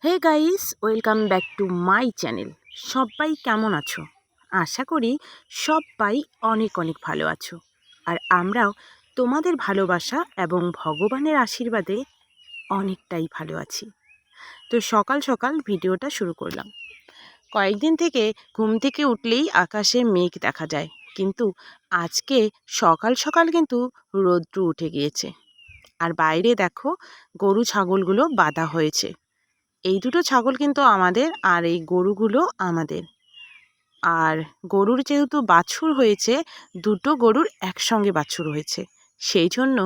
Hey guys, welcome back to my channel. সবাই কেমন আছো? আশা করি সবাই অনেক অনেক ভালো আছো। আর আমরাও তোমাদের ভালোবাসা এবং ভগবানের আশীর্বাদে অনেকটাই ভালো আছি। তো সকাল সকাল ভিডিওটা শুরু করলাম। কয়েকদিন থেকে ঘুম থেকে উঠলেই আকাশে মেঘ দেখা যায়, কিন্তু আজকে সকাল সকাল কিন্তু রৌদ্র উঠে গিয়েছে। আর বাইরে দেখো, গরু ছাগলগুলো বাঁধা হয়েছে। এই দুটো ছাগল কিন্তু আমাদের, আর এই গরুগুলো আমাদের। আর গরুর যেহেতু বাছুর হয়েছে, দুটো গরুর একসঙ্গে বাছুর হয়েছে, সেই জন্য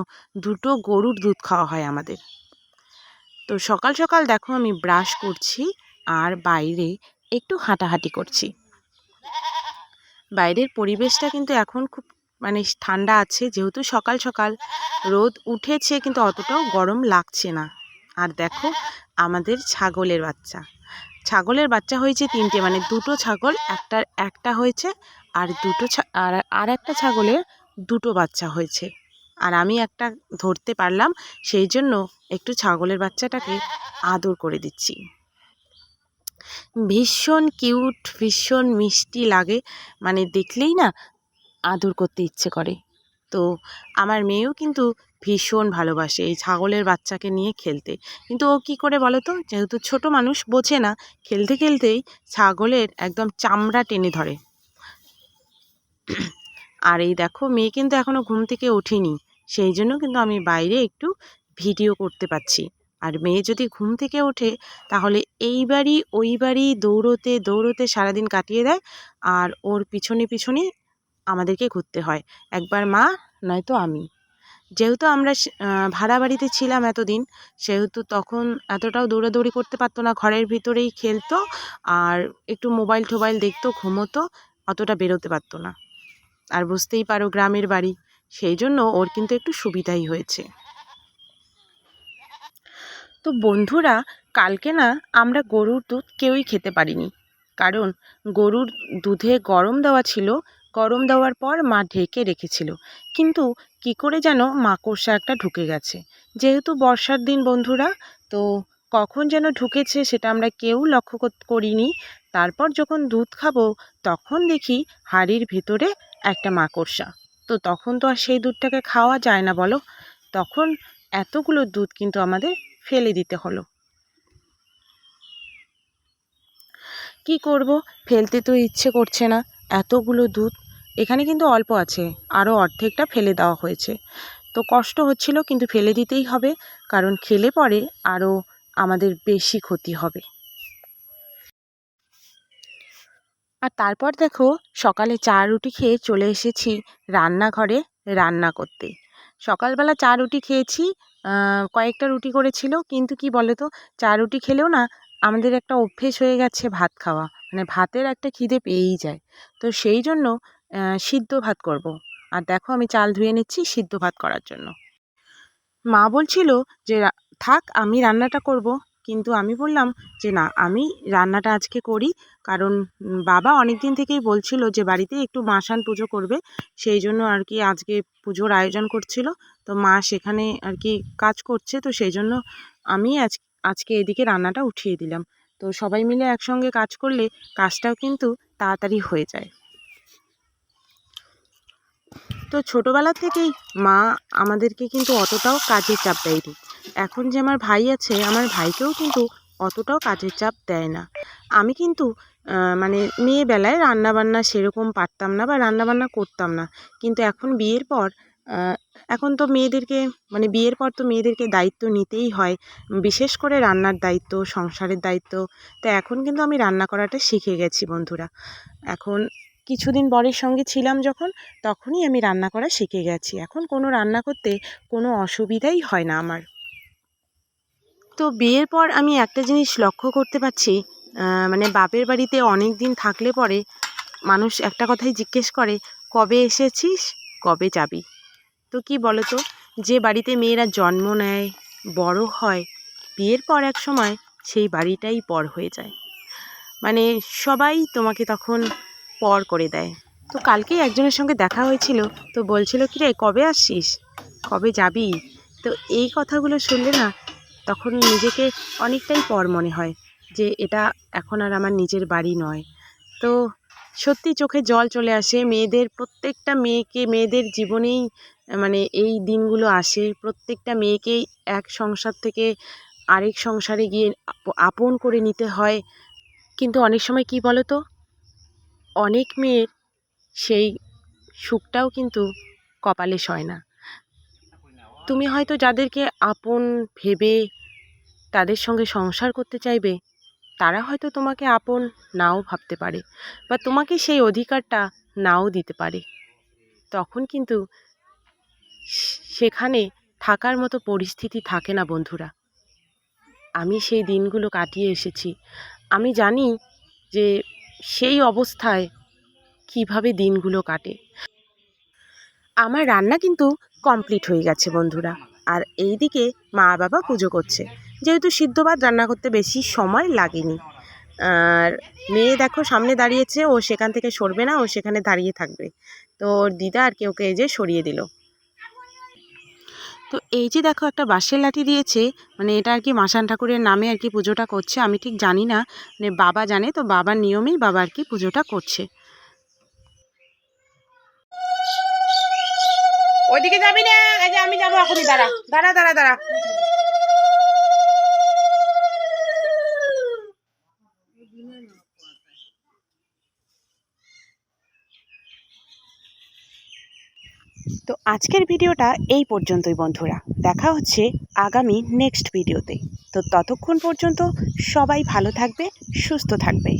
দুটো গরুর দুধ খাওয়া হয় আমাদের। তো সকাল সকাল দেখো আমি ব্রাশ করছি আর বাইরে একটু হাঁটাহাঁটি করছি। বাইরের পরিবেশটা কিন্তু এখন খুব ঠান্ডা আছে, যেহেতু সকাল সকাল রোদ উঠেছে, কিন্তু অতটাও গরম লাগছে না। আর দেখো আমাদের ছাগলের বাচ্চা হয়েছে তিনটে, দুটো ছাগল, একটা হয়েছে, আর আর একটা ছাগলের দুটো বাচ্চা হয়েছে। আর আমি একটা ধরতে পারলাম, সেই জন্য একটু ছাগলের বাচ্চাটাকে আদর করে দিচ্ছি। ভীষণ কিউট, ভীষণ মিষ্টি লাগে, দেখলেই না আদর করতে ইচ্ছে করে। তো আমার মেয়েও কিন্তু ভীষণ ভালোবাসে এই ছাগলের বাচ্চাকে নিয়ে খেলতে। কিন্তু ও কী করে বলো তো, যেহেতু ছোট মানুষ, বোঝে না, খেলতে খেলতেই ছাগলের একদম চামড়া টেনে ধরে। আর এই দেখো, মেয়ে কিন্তু এখনও ঘুম থেকে ওঠেনি, সেই জন্য কিন্তু আমি বাইরে একটু ভিডিও করতে পারছি। আর মেয়ে যদি ঘুম থেকে ওঠে, তাহলে এই বাড়ি ওই বাড়ি দৌড়োতে দৌড়োতে সারাদিন কাটিয়ে দেয়। আর ওর পিছনে পিছনে আমাদেরকে ঘুরতে হয়, একবার মা নয়তো আমি। যেহেতু আমরা ভাড়া বাড়িতে ছিলাম এতদিন, সেহেতু তখন এতটাও দৌড়াদৌড়ি করতে পারতো না, ঘরের ভিতরেই খেলতো আর একটু মোবাইল টোবাইল দেখতো, ঘুমোতো, অতটা বেরোতে পারতো না। আর বুঝতেই পারো গ্রামের বাড়ি, সেই জন্য ওর কিন্তু একটু সুবিধাই হয়েছে। তো বন্ধুরা, কালকে না আমরা গরুর দুধ কেউই খেতে পারিনি, কারণ গরুর দুধে গরম দেওয়া ছিল। গরম দেওয়ার পর মা ঢেকে রেখেছিল, কিন্তু কি করে যেন মাকড়সা একটা ঢুকে গেছে। যেহেতু বর্ষার দিন বন্ধুরা, তো কখন যেন ঢুকেছে সেটা আমরা কেউ লক্ষ্য করিনি। তারপর যখন দুধ খাবো, তখন দেখি হাঁড়ির ভেতরে একটা মাকড়সা। তো তখন তো আর সেই দুধটাকে খাওয়া যায় না বলো, তখন এতগুলো দুধ কিন্তু আমাদের ফেলে দিতে হলো। কি করব, ফেলতে তো ইচ্ছে করছে না, এতগুলো দুধ। এখানে কিন্তু অল্প আছে, আরও অর্ধেকটা ফেলে দেওয়া হয়েছে। তো কষ্ট হচ্ছিল, কিন্তু ফেলে দিতেই হবে, কারণ খেলে পরে আরও আমাদের বেশি ক্ষতি হবে। আর তারপর দেখো, সকালে চা রুটি খেয়ে চলে এসেছি রান্নাঘরে রান্না করতে। সকালবেলা চা রুটি খেয়েছি, কয়েকটা রুটি করেছিল, কিন্তু কি বলো তো, চা রুটি খেলেও না আমাদের একটা অভ্যেস হয়ে গেছে ভাত খাওয়া, ভাতের একটা খিদে পেয়েই যায়। তো সেই জন্য সিদ্ধ ভাত করব। আর দেখো আমি চাল ধুয়ে নিচ্ছি সিদ্ধ ভাত করার জন্য। মা বলছিল যে থাক আমি রান্নাটা করব, কিন্তু আমি বললাম যে না, আমি রান্নাটা আজকে করি। কারণ বাবা অনেক দিন থেকেই বলছিল যে বাড়িতে একটু মাসান পুজো করবে, সেই জন্য আর কি আজকে পুজোর আয়োজন করছিল। তো মা সেখানে আর কি কাজ করছে, তো সেই জন্য আমি আজকে এদিকে রান্নাটা উঠিয়ে দিলাম। তো সবাই মিলে একসঙ্গে কাজ করলে কাজটাও কিন্তু তাড়াতাড়ি হয়ে যায়। তো ছোটোবেলা থেকেই মা আমাদেরকে কিন্তু অতটাও কাজের চাপ দেয়নি। এখন যে আমার ভাই আছে, আমার ভাইকেও কিন্তু অতটাও কাজের চাপ দেয় না। আমি কিন্তু মেয়েবেলায় রান্নাবান্না সেরকম পারতাম না বা রান্নাবান্না করতাম না, কিন্তু এখন বিয়ের পর এখন তো মেয়েদেরকে বিয়ের পর তো মেয়েদেরকে দায়িত্ব নিতেই হয়, বিশেষ করে রান্নার দায়িত্ব, সংসারের দায়িত্ব। তো এখন কিন্তু আমি রান্না করাটা শিখে গেছি বন্ধুরা। এখন কিছুদিন বরের সঙ্গে ছিলাম যখন, তখনই আমি রান্না করা শিখে গেছি। এখন কোনো রান্না করতে কোনো অসুবিধাই হয় না আমার। তো বিয়ের পর আমি একটা জিনিস লক্ষ্য করতে পারছি, বাপের বাড়িতে অনেক দিন থাকলে পরে মানুষ একটা কথাই জিজ্ঞেস করে, কবে এসেছিস, কবে যাবি। তো কি বলো তো, যে বাড়িতে মেয়েরা জন্ম নেয়, বড় হয়, বিয়ের পর এক সময় সেই বাড়িটাই পর হয়ে যায়। সবাই তোমাকে তখন পর করে দেয়। তো কালকেই একজনের সঙ্গে দেখা হয়েছিল, তো বলছিল কি রে, কবে আসছিস, কবে যাবি। তো এই কথাগুলো শুনলে না, তখন নিজেকে অনেকটাই পর মনে হয়। যে এটা এখন আর আমার নিজের বাড়ি নয়। তো সত্যি চোখে জল চলে আসে। মেয়েদের প্রত্যেকটা মেয়েদের জীবনেই মানে এই দিনগুলো আসে। প্রত্যেকটা মেয়েকেই এক সংসার থেকে আরেক সংসারে গিয়ে আপন করে নিতে হয়। কিন্তু অনেক সময় কী বলো তো, অনেক মেয়ের সেই সুখটাও কিন্তু কপালে সয় না। তুমি হয়তো যাদেরকে আপন ভেবে তাদের সঙ্গে সংসার করতে চাইবে, তারা হয়তো তোমাকে আপন নাও ভাবতে পারে বা তোমাকে সেই অধিকারটা নাও দিতে পারে। তখন কিন্তু সেখানে থাকার মতো পরিস্থিতি থাকে না বন্ধুরা। আমি সেই দিনগুলো কাটিয়ে এসেছি। আমি জানি যে সেই অবস্থায় কিভাবে দিনগুলো কাটে। আমার রান্না কিন্তু কমপ্লিট হয়ে গেছে বন্ধুরা। আর এইদিকে মা বাবা পুজো করছে। যেহেতু সিদ্ধ ভাত রান্না করতে বেশি সময় লাগেনি। আর মেয়ে দেখো সামনে দাঁড়িয়েছে, ও সেখান থেকে সরবে না, ও সেখানে দাঁড়িয়ে থাকবে। তো ওর দিদা আর কি ওকে এই যে সরিয়ে দিল। তো এই যে দেখো একটা বাঁশের লাঠি দিয়েছে, মানে এটা আর কি মাসান ঠাকুরের নামে আর কি পুজোটা করছে। আমি ঠিক জানি না, মানে বাবা জানে, তো বাবার নিয়মেই বাবা আর কি পুজোটা করছে। ওইদিকে যাবি না, এই যে আমি যাবো এখনই, দাঁড়া দাঁড়া দাঁড়া দাঁড়া। তো আজকের ভিডিওটা এই পর্যন্তই বন্ধুরা। দেখা হচ্ছে আগামী নেক্সট ভিডিওতে। তো ততক্ষণ পর্যন্ত সবাই ভালো থাকবে, সুস্থ থাকবে।